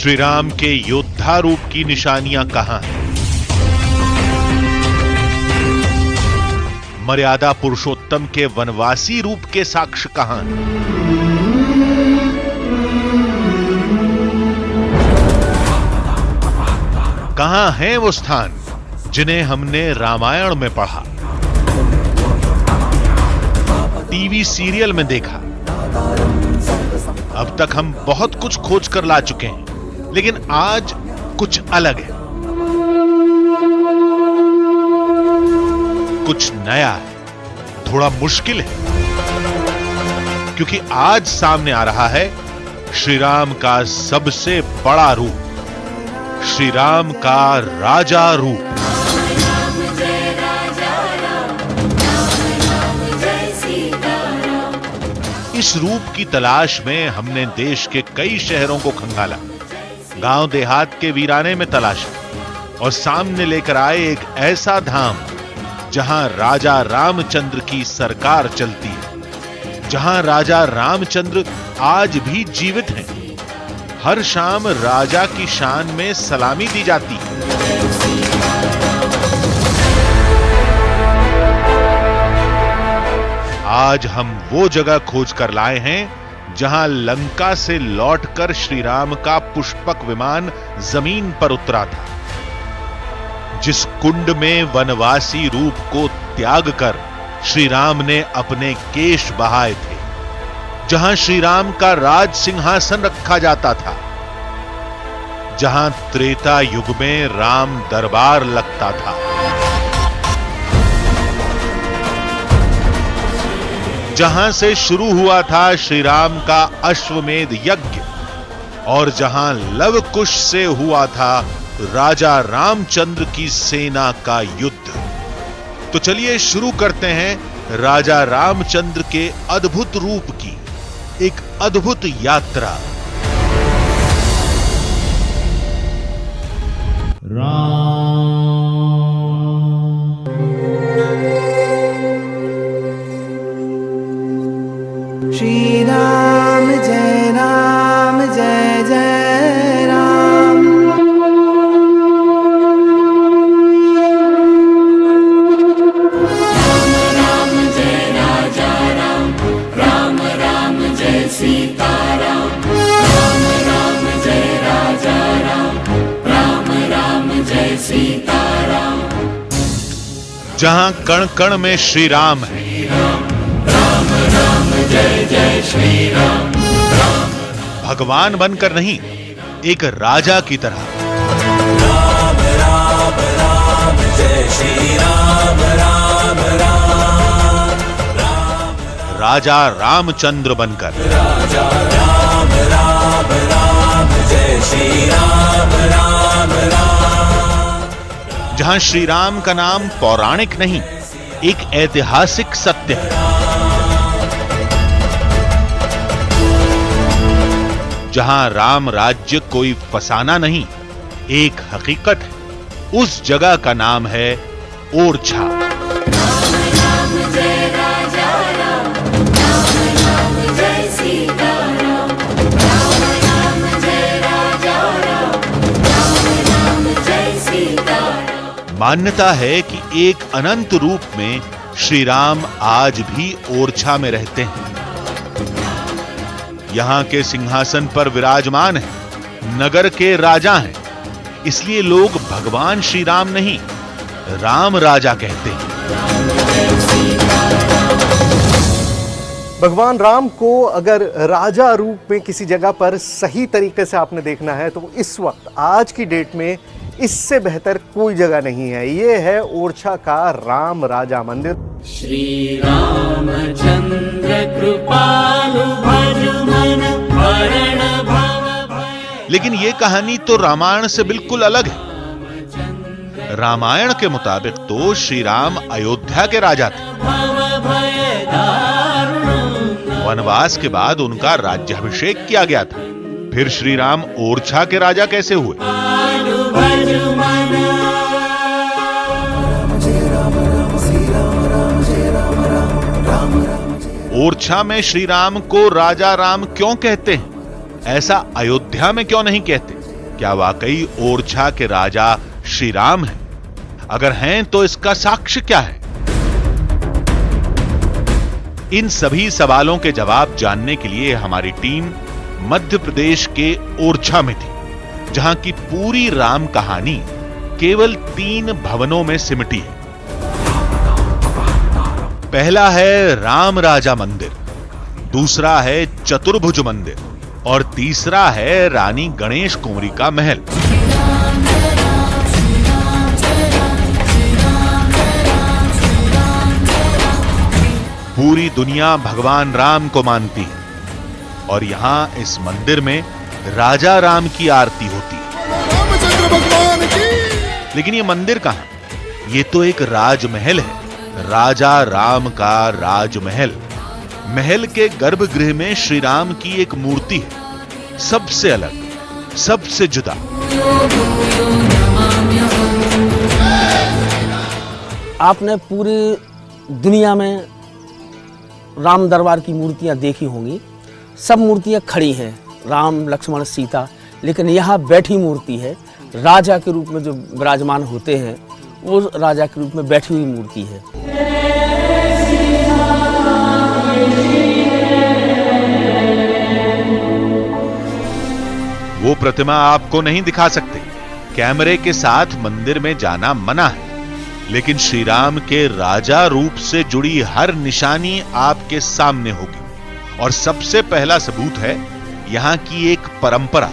श्री राम के योद्धा रूप की निशानियां कहां हैं? मर्यादा पुरुषोत्तम के वनवासी रूप के साक्ष्य कहां हैं? कहां हैं वो स्थान जिन्हें हमने रामायण में पढ़ा, टीवी सीरियल में देखा? अब तक हम बहुत कुछ खोज कर ला चुके हैं, लेकिन आज कुछ अलग है, कुछ नया है, थोड़ा मुश्किल है, क्योंकि आज सामने आ रहा है श्री राम का सबसे बड़ा रूप, श्री राम का राजा रूप। इस रूप की तलाश में हमने देश के कई शहरों को खंगाला, गांव देहात के वीराने में तलाशा और सामने लेकर आए एक ऐसा धाम जहां राजा रामचंद्र की सरकार चलती है, जहां राजा रामचंद्र आज भी जीवित हैं। हर शाम राजा की शान में सलामी दी जाती है। आज हम वो जगह खोज कर लाए हैं जहां लंका से लौटकर श्री राम का पुष्पक विमान जमीन पर उतरा था, जिस कुंड में वनवासी रूप को त्याग कर श्री राम ने अपने केश बहाए थे, जहां श्री राम का राज सिंहासन रखा जाता था, जहां त्रेता युग में राम दरबार लगता था, जहां से शुरू हुआ था श्री राम का अश्वमेध यज्ञ और जहां लव कुश से हुआ था राजा रामचंद्र की सेना का युद्ध। तो चलिए शुरू करते हैं राजा रामचंद्र के अद्भुत रूप की एक अद्भुत यात्रा। श्री राम जय जय राम। राम जय राजा राम, राम राम जय सीता राम, राम राम जय राजा राम, राम राम जय सीता राम। जहां कण कण में श्री राम है, राम राम जय जय श्री राम, भगवान बनकर नहीं, एक राजा की तरह। राम राम राम जय श्री राम, राम राम राजा रामचंद्र बनकर। राजा राम राम राम जय श्री राम, राम राम। जहां श्री राम का नाम पौराणिक नहीं, एक ऐतिहासिक सत्य है। जहां राम राज्य कोई फसाना नहीं, एक हकीकत है। उस जगह का नाम है ओरछा। राम जय राजा राम, राम राम जय सीता राम, राम राम जय राजा राम, राम राम जय सीता राम। मान्यता है कि एक अनंत रूप में श्री राम आज भी ओरछा में रहते हैं। यहां के सिंहासन पर विराजमान है, नगर के राजा हैं, इसलिए लोग भगवान श्री राम नहीं, राम राजा कहते हैं। भगवान राम को अगर राजा रूप में किसी जगह पर सही तरीके से आपने देखना है तो इस वक्त आज की डेट में इससे बेहतर कोई जगह नहीं है। ये है ओरछा का राम राजा मंदिर। श्री रामचंद्र कृपालु भजु मन हरण भव भय। लेकिन यह कहानी तो रामायण से बिल्कुल अलग है। रामायण के मुताबिक तो श्री राम अयोध्या के राजा थे। वनवास के बाद उनका राज्याभिषेक किया गया था। फिर श्री राम ओरछा के राजा कैसे हुए? ओरछा में श्री राम को राजा राम क्यों कहते हैं? ऐसा अयोध्या में क्यों नहीं कहते? क्या वाकई ओरछा के राजा श्री राम हैं? अगर हैं तो इसका साक्ष्य क्या है? इन सभी सवालों के जवाब जानने के लिए हमारी टीम मध्य प्रदेश के ओरछा में थी, जहां की पूरी राम कहानी केवल 3 भवनों में सिमटी है। पहला है राम राजा मंदिर, दूसरा है चतुर्भुज मंदिर और तीसरा है रानी गणेश कुंवरी का महल। पूरी दुनिया भगवान राम को मानती है और यहां इस मंदिर में राजा राम की आरती होती है। लेकिन ये मंदिर कहां? ये तो एक राजमहल है, राजा राम का राजमहल। महल के गर्भगृह में श्री राम की एक मूर्ति है, सबसे अलग, सबसे जुदा। आपने पूरी दुनिया में राम दरबार की मूर्तियां देखी होंगी, सब मूर्तियां खड़ी हैं, राम लक्ष्मण सीता, लेकिन यहाँ बैठी मूर्ति है, राजा के रूप में जो विराजमान होते हैं वो राजा के रूप में बैठी हुई मूर्ति है। वो प्रतिमा आपको नहीं दिखा सकते, कैमरे के साथ मंदिर में जाना मना है, लेकिन श्री राम के राजा रूप से जुड़ी हर निशानी आपके सामने होगी। और सबसे पहला सबूत है यहां की एक परंपरा,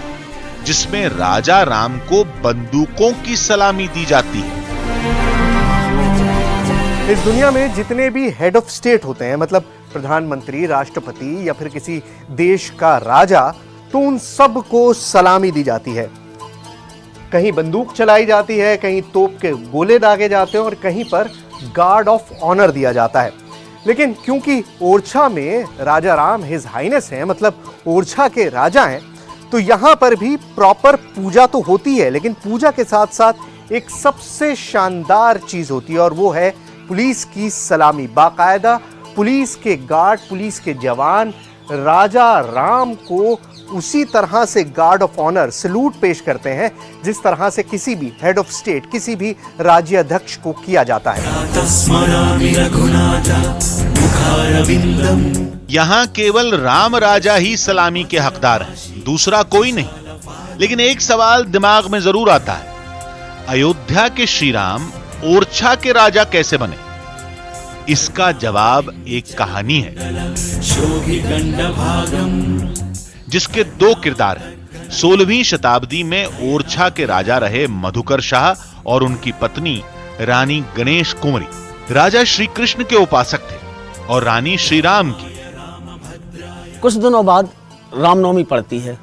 जिसमें राजा राम को बंदूकों की सलामी दी जाती है। इस दुनिया में जितने भी हेड ऑफ स्टेट होते हैं, मतलब प्रधानमंत्री, राष्ट्रपति या फिर किसी देश का राजा, तो उन सब को सलामी दी जाती है। कहीं बंदूक चलाई जाती है, कहीं तोप के गोले दागे जाते हैं और कहीं पर गार्ड ऑफ ऑनर दिया जाता है। लेकिन क्योंकि ओरछा में राजा राम हिज हाइनेस हैं, मतलब ओरछा के राजा हैं, तो यहां पर भी प्रॉपर पूजा तो होती है, लेकिन पूजा के साथ साथ एक सबसे शानदार चीज होती है और वो है पुलिस की सलामी। बाकायदा पुलिस के गार्ड, पुलिस के जवान राजा राम को उसी तरह से गार्ड ऑफ ऑनर सैल्यूट पेश करते हैं जिस तरह से किसी भी हेड ऑफ स्टेट, किसी भी राज्याध्यक्ष को किया जाता है। यहां केवल राम राजा ही सलामी के हकदार हैं, दूसरा कोई नहीं। लेकिन एक सवाल दिमाग में जरूर आता है, अयोध्या के श्री राम ओरछा के राजा कैसे बने? इसका जवाब एक कहानी है जिसके 2 किरदार हैं। 16वीं शताब्दी में ओरछा के राजा रहे मधुकर शाह और उनकी पत्नी रानी गणेश कुंवरी। राजा श्री कृष्ण के उपासक थे और रानी श्री राम की। कुछ दिनों बाद रामनवमी पड़ती है,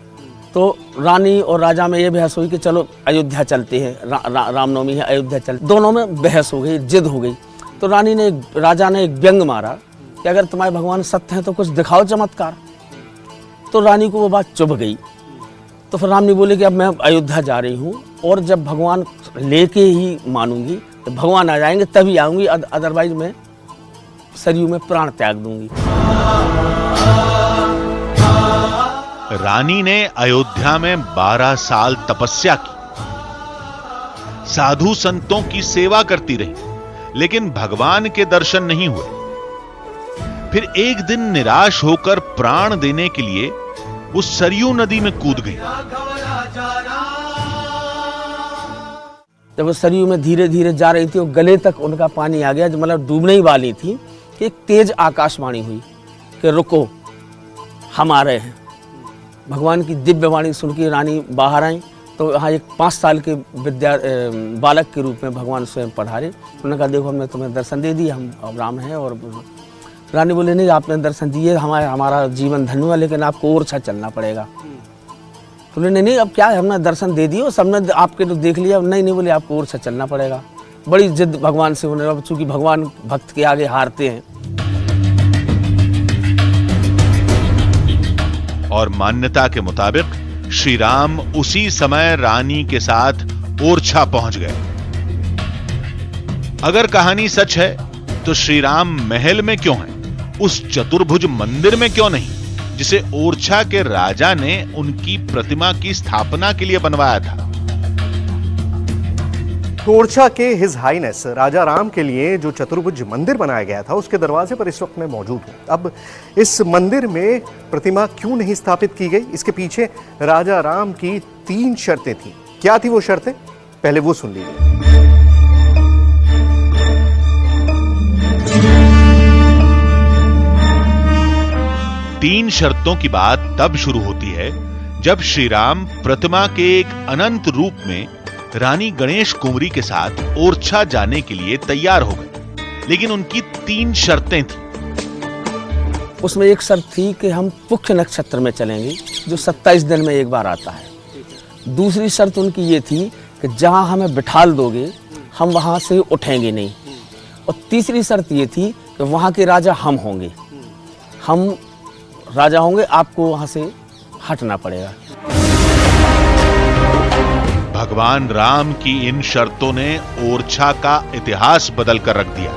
तो रानी और राजा में ये बहस हुई कि चलो अयोध्या चलते हैं, रामनवमी है, अयोध्या चलते। दोनों में बहस हो गई, जिद हो गई। तो राजा ने एक व्यंग मारा कि अगर तुम्हारे भगवान सत्य हैं तो कुछ दिखाओ चमत्कार। तो रानी को वो बात चुभ गई। तो फिर राम ने बोले कि अब मैं अयोध्या जा रही हूँ और जब भगवान लेके ही मानूंगी, तो भगवान आ जाएंगे तभी आऊंगी, अदरवाइज मैं सरयू में प्राण त्याग दूंगी। रानी ने अयोध्या में 12 साल तपस्या की, साधु संतों की सेवा करती रही, लेकिन भगवान के दर्शन नहीं हुए। फिर एक दिन निराश होकर प्राण देने के लिए वो सरयू नदी में कूद गई। जब वो सरयू में धीरे धीरे जा रही थी, वो गले तक उनका पानी आ गया, जो मतलब डूबने ही वाली थी, कि एक तेज आकाशवाणी हुई कि रुको, हम आ रहे हैं। भगवान की दिव्य वाणी सुन के रानी बाहर आई, तो यहाँ एक 5 साल के बालक के रूप में भगवान स्वयं पधारे। उन्होंने कहा देखो हमने तुम्हें दर्शन दे दिया, हम अब राम हैं। और रानी बोले नहीं, आपने दर्शन दिए, हमारा जीवन धन्य हुआ, लेकिन आपको ओरछा चलना पड़ेगा। तो उन्होंने नहीं, अब क्या है, हमने दर्शन दे दिए, सबने आपके तो देख लिया। नहीं बोले आपको ओरछा चलना पड़ेगा। बड़ी जिद भगवान से होने, चूंकि भगवान भक्त के आगे हारते हैं। और मान्यता के मुताबिक श्री राम उसी समय रानी के साथ ओरछा पहुंच गए। अगर कहानी सच है तो श्री राम महल में क्यों हैं? उस चतुर्भुज मंदिर में क्यों नहीं? जिसे ओरछा के राजा ने उनकी प्रतिमा की स्थापना के लिए बनवाया था। ओरछा के हिज हाइनेस राजा राम के लिए जो चतुर्भुज मंदिर बनाया गया था उसके दरवाजे पर इस वक्त मैं मौजूद हूं। अब इस मंदिर में प्रतिमा क्यों नहीं स्थापित की गई, इसके पीछे राजा राम की 3 शर्तें थी। क्या थी वो शर्तें, पहले वो सुन लीजिए। तीन शर्तों की बात तब शुरू होती है जब श्री राम प्रतिमा के एक अनंत रूप में रानी गणेश कुंवरी के साथ ओरछा जाने के लिए तैयार हो गए, लेकिन उनकी 3 शर्तें थी। उसमें एक शर्त थी कि हम पुष्य नक्षत्र में चलेंगे, जो 27 दिन में एक बार आता है। दूसरी शर्त उनकी ये थी कि जहां हमें बिठाल दोगे हम वहां से उठेंगे नहीं। और तीसरी शर्त ये थी कि वहां के राजा हम होंगे, हम राजा होंगे, आपको वहां से हटना पड़ेगा। भगवान राम की इन शर्तों ने ओरछा का इतिहास बदल कर रख दिया।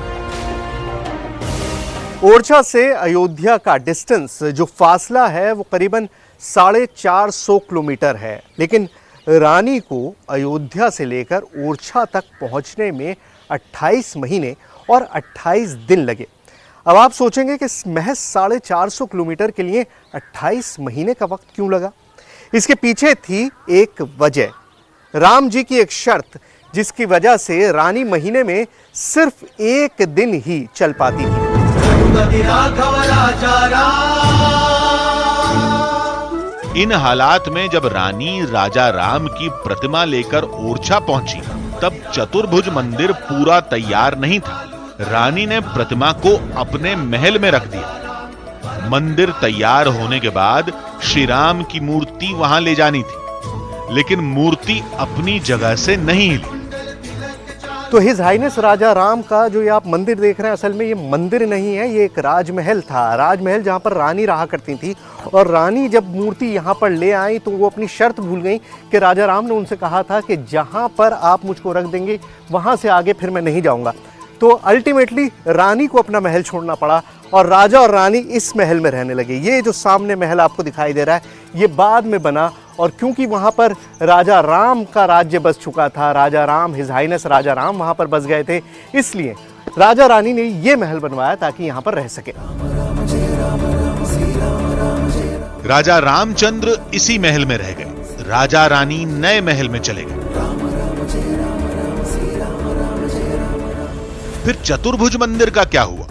ओरछा से अयोध्या का डिस्टेंस, जो फासला है, वो करीबन 450 किलोमीटर है, लेकिन रानी को अयोध्या से लेकर ओरछा तक पहुंचने में 28 महीने और 28 दिन लगे। अब आप सोचेंगे कि महज 450 किलोमीटर के लिए 28 महीने का वक्त क्यों लगा? इसके पीछे थी एक वजह, राम जी की एक शर्त, जिसकी वजह से रानी महीने में सिर्फ 1 दिन ही चल पाती थी। इन हालात में जब रानी राजा राम की प्रतिमा लेकर ओरछा पहुंची, तब चतुर्भुज मंदिर पूरा तैयार नहीं था। रानी ने प्रतिमा को अपने महल में रख दिया। मंदिर तैयार होने के बाद श्री राम की मूर्ति वहां ले जानी थी, लेकिन मूर्ति अपनी जगह से नहीं हिली। तो हिज हाइनेस राजा राम का जो ये आप मंदिर देख रहे हैं, असल में ये मंदिर नहीं है, ये एक राजमहल था। राजमहल जहाँ पर रानी रहा करती थी, और रानी जब मूर्ति यहाँ पर ले आई तो वो अपनी शर्त भूल गई कि राजा राम ने उनसे कहा था कि जहाँ पर आप मुझको रख देंगे वहाँ से आगे फिर मैं नहीं जाऊँगा। तो अल्टीमेटली रानी को अपना महल छोड़ना पड़ा और राजा और रानी इस महल में रहने लगे। ये जो सामने महल आपको दिखाई दे रहा है, ये बाद में बना, और क्योंकि वहाँ पर राजा राम का राज्य बस चुका था, राजा राम, हिज हाइनेस राजा राम वहाँ पर बस गए थे, इसलिए राजा रानी ने ये महल बनवाया ताकि यहाँ पर रह सके। राजा रामचंद्र इसी महल में रह गए, राजा रानी नए महल में चले गए। फिर चतुर्भुज मंदिर का क्या हुआ,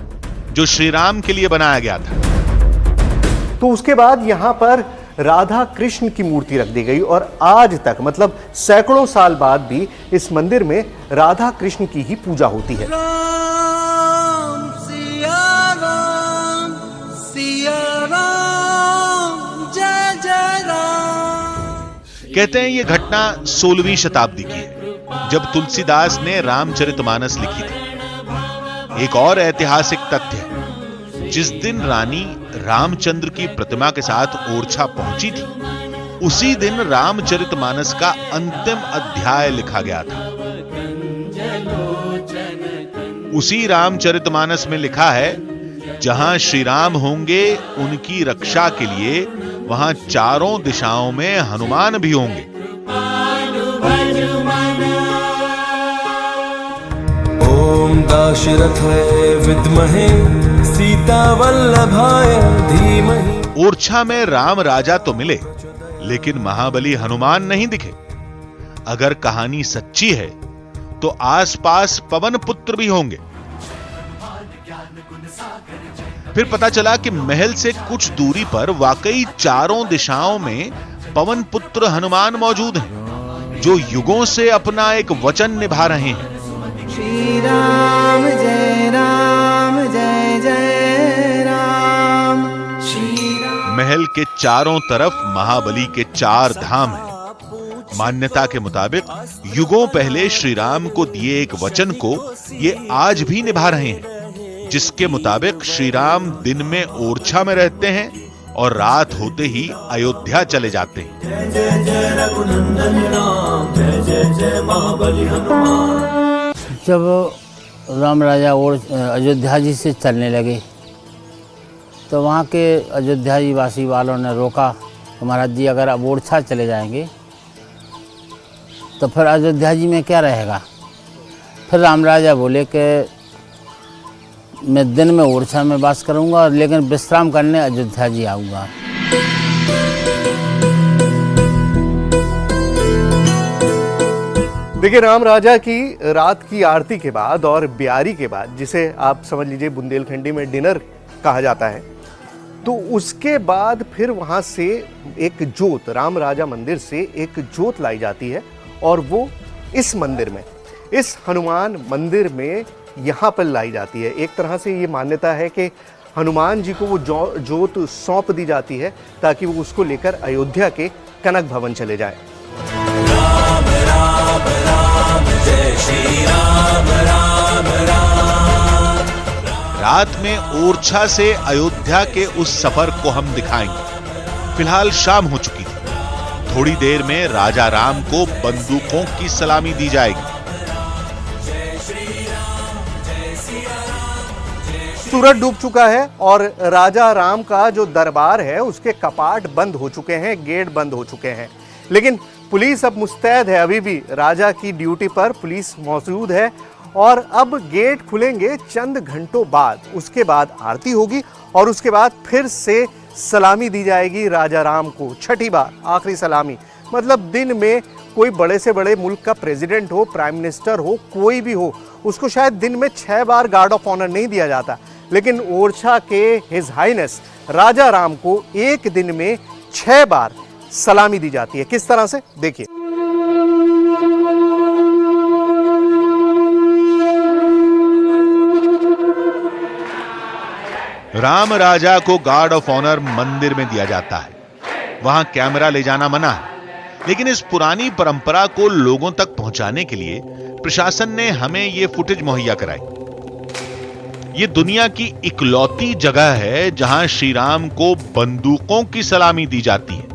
जो श्री राम के लिए बनाया गया था? तो उसके बाद यहाँ पर राधा कृष्ण की मूर्ति रख दी गई, और आज तक, मतलब सैकड़ों साल बाद भी इस मंदिर में राधा कृष्ण की ही पूजा होती है। राम सिया राम, सिया राम, जय जय राम। कहते हैं ये घटना 16वीं शताब्दी की है, जब तुलसीदास ने रामचरितमानस लिखी थी। एक और ऐतिहासिक तथ्य है, जिस दिन रानी रामचंद्र की प्रतिमा के साथ ओरछा पहुंची थी, उसी दिन रामचरितमानस का अंतिम अध्याय लिखा गया था। उसी रामचरितमानस में लिखा है, जहां श्री राम होंगे उनकी रक्षा के लिए वहां चारों दिशाओं में हनुमान भी होंगे। ओम दाशरथाय विद्महे सीता वल्लभाय धीमहि। ओरछा में राम राजा तो मिले, लेकिन महाबली हनुमान नहीं दिखे। अगर कहानी सच्ची है तो आसपास पवन पुत्र भी होंगे। फिर पता चला कि महल से कुछ दूरी पर वाकई चारों दिशाओं में पवन पुत्र हनुमान मौजूद हैं, जो युगों से अपना एक वचन निभा रहे हैं। श्री राम जय राम, जय जय राम, श्री राम। महल के चारों तरफ महाबली के 4 धाम हैं। मान्यता के मुताबिक युगों पहले श्री राम को दिए एक वचन को ये आज भी निभा रहे हैं, जिसके मुताबिक श्री राम दिन में ओरछा में रहते हैं और रात होते ही अयोध्या चले जाते हैं। जय जय जय रघुनंदन राम, जय जय जय महाबली हनुमान। जब राम राजा और अयोध्या जी से चलने लगे तो वहाँ के अयोध्या जी वासी वालों ने रोका कि महाराज जी अगर अब ओरछा चले जाएंगे तो फिर अयोध्या जी में क्या रहेगा। फिर राम राजा बोले कि मैं दिन में ओरछा में वास करूँगा लेकिन विश्राम करने अयोध्या जी आऊँगा। देखिए, राम राजा की रात की आरती के बाद और ब्यारी के बाद, जिसे आप समझ लीजिए बुंदेलखंडी में डिनर कहा जाता है, तो उसके बाद फिर वहाँ से एक जोत, राम राजा मंदिर से एक जोत लाई जाती है और वो इस मंदिर में, इस हनुमान मंदिर में यहाँ पर लाई जाती है। एक तरह से ये मान्यता है कि हनुमान जी को वो जोत सौंप दी जाती है ताकि वो उसको लेकर अयोध्या के कनक भवन चले जाए। राम राम राम जय श्री राम राम राम। रात में ओरछा से अयोध्या के उस सफर को हम दिखाएंगे। फिलहाल शाम हो चुकी थी। थोड़ी देर में राजा राम को बंदूकों की सलामी दी जाएगी। सूरज डूब चुका है और राजा राम का जो दरबार है उसके कपाट बंद हो चुके हैं, गेट बंद हो चुके हैं, लेकिन पुलिस अब मुस्तैद है। अभी भी राजा की ड्यूटी पर पुलिस मौजूद है और अब गेट खुलेंगे चंद घंटों बाद। उसके बाद आरती होगी और उसके बाद फिर से सलामी दी जाएगी राजा राम को, छठी बार आखिरी सलामी। मतलब दिन में कोई बड़े से बड़े मुल्क का प्रेसिडेंट हो, प्राइम मिनिस्टर हो, कोई भी हो, उसको शायद दिन में 6 बार गार्ड ऑफ ऑनर नहीं दिया जाता, लेकिन ओरछा के हिज हाइनेस राजा राम को एक दिन में 6 बार सलामी दी जाती है। किस तरह से, देखिए। राम राजा को गार्ड ऑफ ऑनर मंदिर में दिया जाता है। वहां कैमरा ले जाना मना है, लेकिन इस पुरानी परंपरा को लोगों तक पहुंचाने के लिए प्रशासन ने हमें यह फुटेज मुहैया कराई। ये दुनिया की इकलौती जगह है जहां श्री राम को बंदूकों की सलामी दी जाती है।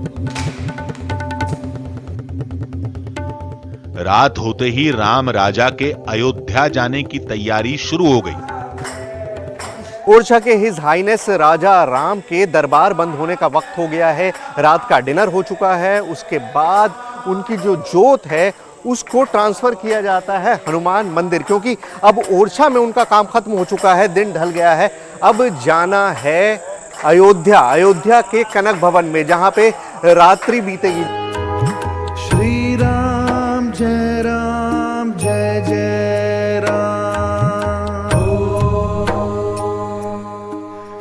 रात होते ही राम राजा के अयोध्या जाने की तैयारी शुरू हो गई। ओरछा के हिज हाइनेस राजा राम के दरबार बंद होने का वक्त हो गया है, रात का डिनर हो चुका है। उसके बाद उनकी जो जोत है उसको ट्रांसफर किया जाता है हनुमान मंदिर, क्योंकि अब ओरछा में उनका काम खत्म हो चुका है, दिन ढल गया है। अब जाना है अयोध्या, अयोध्या के कनक भवन में, जहां पे रात्रि बीतेगी। श्री राम जय जय राम।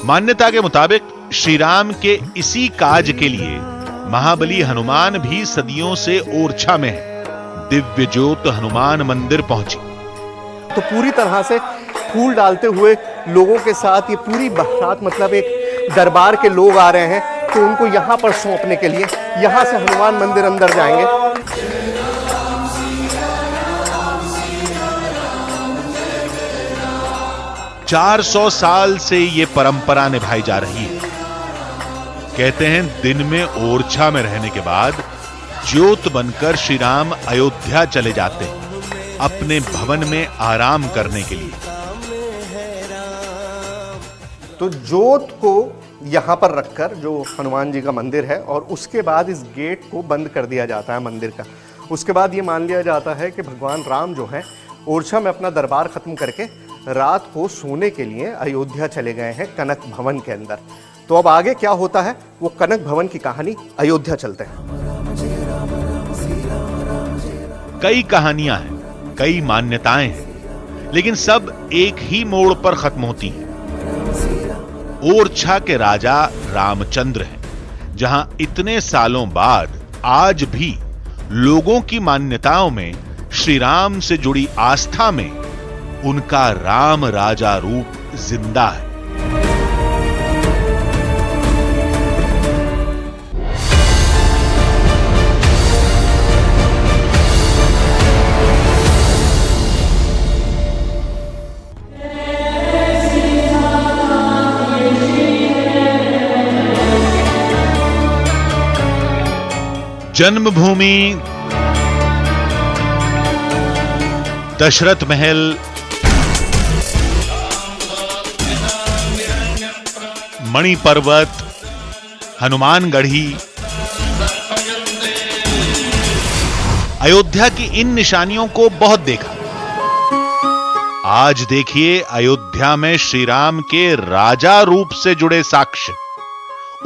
मान्यता के मुताबिक श्री राम के इसी काज के लिए महाबली हनुमान भी सदियों से ओरछा में है। दिव्य ज्योत हनुमान मंदिर पहुंची तो पूरी तरह से फूल डालते हुए लोगों के साथ ये पूरी बारात, मतलब एक दरबार के लोग आ रहे हैं, तो उनको यहां पर सौंपने के लिए यहां से हनुमान मंदिर अंदर जाएंगे। 400 साल से ये परंपरा निभाई जा रही है। कहते हैं दिन में ओरछा में रहने के बाद ज्योत बनकर श्री राम अयोध्या चले जाते हैं अपने भवन में आराम करने के लिए। तो ज्योत को यहां पर रखकर जो हनुमान जी का मंदिर है, और उसके बाद इस गेट को बंद कर दिया जाता है मंदिर का। उसके बाद ये मान लिया जाता है कि भगवान राम जो है ओरछा में अपना दरबार खत्म करके रात को सोने के लिए अयोध्या चले गए हैं कनक भवन के अंदर। तो अब आगे क्या होता है वो कनक भवन की कहानी, अयोध्या चलते हैं। कई कहानियां हैं, कई मान्यताएं हैं, लेकिन सब एक ही मोड़ पर खत्म होती हैं। ओरछा के राजा रामचंद्र हैं, जहां इतने सालों बाद आज भी लोगों की मान्यताओं में श्री राम से जुड़ी आस्था में उनका राम राजा रूप जिंदा है। जन्मभूमि, दशरथ महल, मणि पर्वत, हनुमानगढ़ी। अयोध्या की इन निशानियों को बहुत देखा। आज देखिए अयोध्या में श्री राम के राजा रूप से जुड़े साक्ष्य,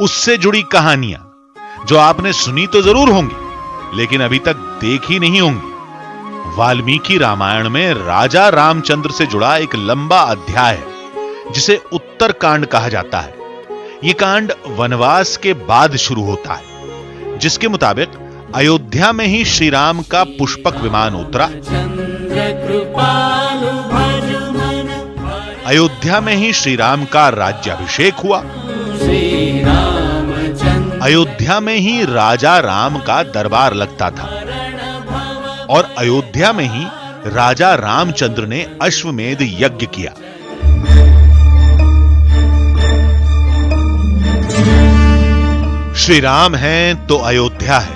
उससे जुड़ी कहानियां जो आपने सुनी तो जरूर होंगी लेकिन अभी तक देखी नहीं होंगी। वाल्मीकि रामायण में राजा रामचंद्र से जुड़ा एक लंबा अध्याय है जिसे उत्तरकांड कहा जाता है। यह कांड वनवास के बाद शुरू होता है, जिसके मुताबिक अयोध्या में ही श्री राम का पुष्पक विमान उतरा। अयोध्या में ही श्री राम का राज्याभिषेक हुआ। अयोध्या में ही राजा राम का दरबार लगता था और अयोध्या में ही राजा रामचंद्र ने अश्वमेध यज्ञ किया। श्री राम हैं तो अयोध्या है,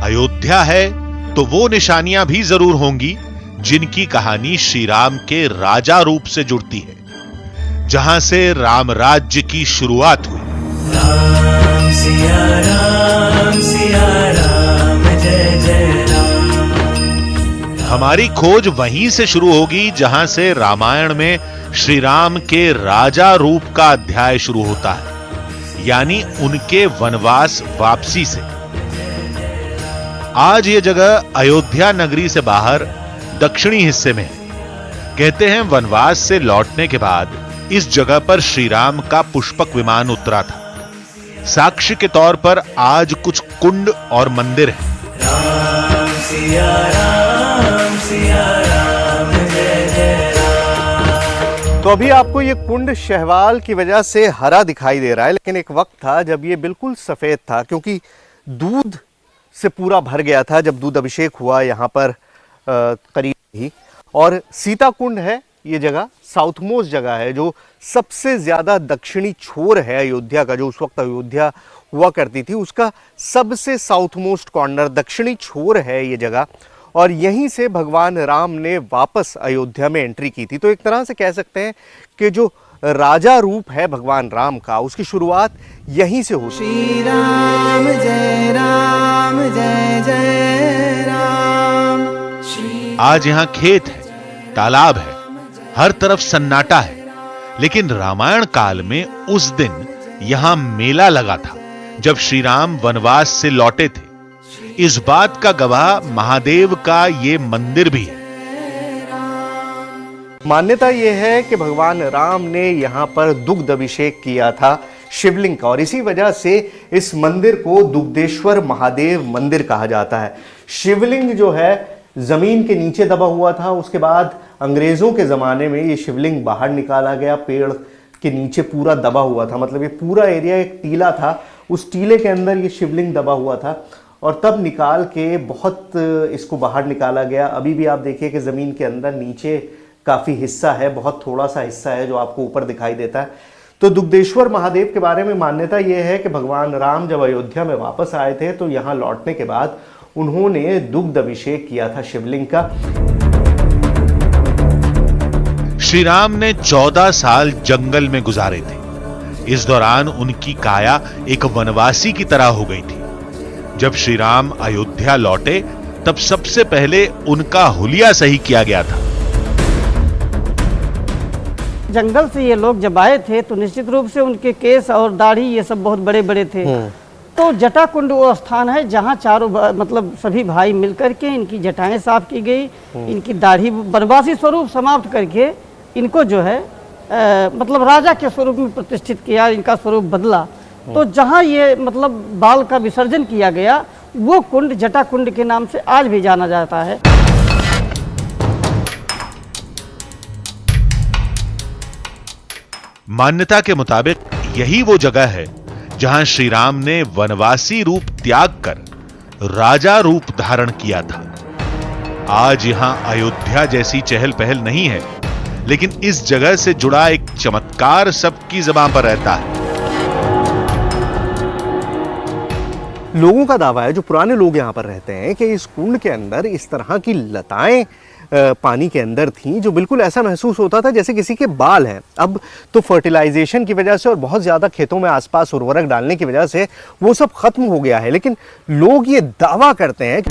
अयोध्या है तो वो निशानियां भी जरूर होंगी जिनकी कहानी श्री राम के राजा रूप से जुड़ती है, जहां से राम राज्य की शुरुआत हुई। राम सिया राम जय जय राम। हमारी खोज वहीं से शुरू होगी जहां से रामायण में श्री राम के राजा रूप का अध्याय शुरू होता है, यानी उनके वनवास वापसी से। आज यह जगह अयोध्या नगरी से बाहर दक्षिणी हिस्से में है। कहते हैं वनवास से लौटने के बाद इस जगह पर श्री राम का पुष्पक विमान उतरा था। साक्ष्य के तौर पर आज कुछ कुंड और मंदिर हैं। राम सिया राम जय जय राम। तो अभी आपको ये कुंड शैवाल की वजह से हरा दिखाई दे रहा है, लेकिन एक वक्त था जब ये बिल्कुल सफेद था, क्योंकि दूध से पूरा भर गया था जब दूध अभिषेक हुआ यहाँ पर करीब ही। और सीता कुंड है ये जगह, साउथ मोस्ट जगह है, जो सबसे ज्यादा दक्षिणी छोर है अयोध्या का। जो उस वक्त अयोध्या हुआ करती थी उसका सबसे साउथ मोस्ट कॉर्नर, दक्षिणी छोर है ये जगह। और यहीं से भगवान राम ने वापस अयोध्या में एंट्री की थी। तो एक तरह से कह सकते हैं कि जो राजा रूप है भगवान राम का, उसकी शुरुआत यहीं से हुई। श्री राम जय जय राम। आज यहां खेत है, तालाब है, हर तरफ सन्नाटा है, लेकिन रामायण काल में उस दिन यहां मेला लगा था जब श्री राम वनवास से लौटे थे। इस बात का गवाह महादेव का ये मंदिर भी है। मान्यता यह है कि भगवान राम ने यहाँ पर दुग्ध अभिषेक किया था शिवलिंग का, और इसी वजह से इस मंदिर को दुग्धेश्वर महादेव मंदिर कहा जाता है। शिवलिंग जो है जमीन के नीचे दबा हुआ था, उसके बाद अंग्रेजों के जमाने में ये शिवलिंग बाहर निकाला गया, पेड़ के नीचे पूरा दबा हुआ था। मतलब ये पूरा एरिया एक टीला था, उस टीले के अंदर ये शिवलिंग दबा हुआ था और तब निकाल के बहुत इसको बाहर निकाला गया। अभी भी आप देखिए कि जमीन के अंदर नीचे काफी हिस्सा है, बहुत थोड़ा सा हिस्सा है जो आपको ऊपर दिखाई देता है। तो दुग्धेश्वर महादेव के बारे में मान्यता यह है कि भगवान राम जब अयोध्या में वापस आए थे तो यहाँ लौटने के बाद उन्होंने दुग्ध अभिषेक किया था शिवलिंग का। श्री राम ने 14 साल जंगल में गुजारे थे। इस दौरान उनकी काया एक वनवासी की तरह हो गई थी। जब श्री राम अयोध्या लौटे तब सबसे पहले उनका हुलिया सही किया गया था। जंगल से ये लोग जब आए थे तो निश्चित रूप से उनके केस और दाढ़ी ये सब बहुत बड़े बड़े थे। तो जटा कुंड वो स्थान है जहाँ चारों मतलब सभी भाई मिलकर के इनकी जटाएं साफ की गई, इनकी दाढ़ी वनवासी स्वरूप समाप्त करके इनको जो है मतलब राजा के स्वरूप में प्रतिष्ठित किया, इनका स्वरूप बदला। तो जहाँ ये मतलब बाल का विसर्जन किया गया वो कुंड जटा कुंड के नाम से आज भी जाना जाता है। मान्यता के मुताबिक यही वो जगह है जहां श्री राम ने वनवासी रूप त्याग कर राजा रूप धारण किया था। आज यहां अयोध्या जैसी चहल पहल नहीं है, लेकिन इस जगह से जुड़ा एक चमत्कार सबकी ज़बान पर रहता है। लोगों का दावा है, जो पुराने लोग यहाँ पर रहते हैं, कि इस कुंड के अंदर इस तरह की लताएं पानी के अंदर थी, जो बिल्कुल ऐसा महसूस होता था जैसे किसी के बाल हैं। अब तो फर्टिलाइजेशन की वजह से और बहुत ज़्यादा खेतों में आसपास उर्वरक डालने की वजह से वो सब खत्म हो गया है, लेकिन लोग ये दावा करते हैं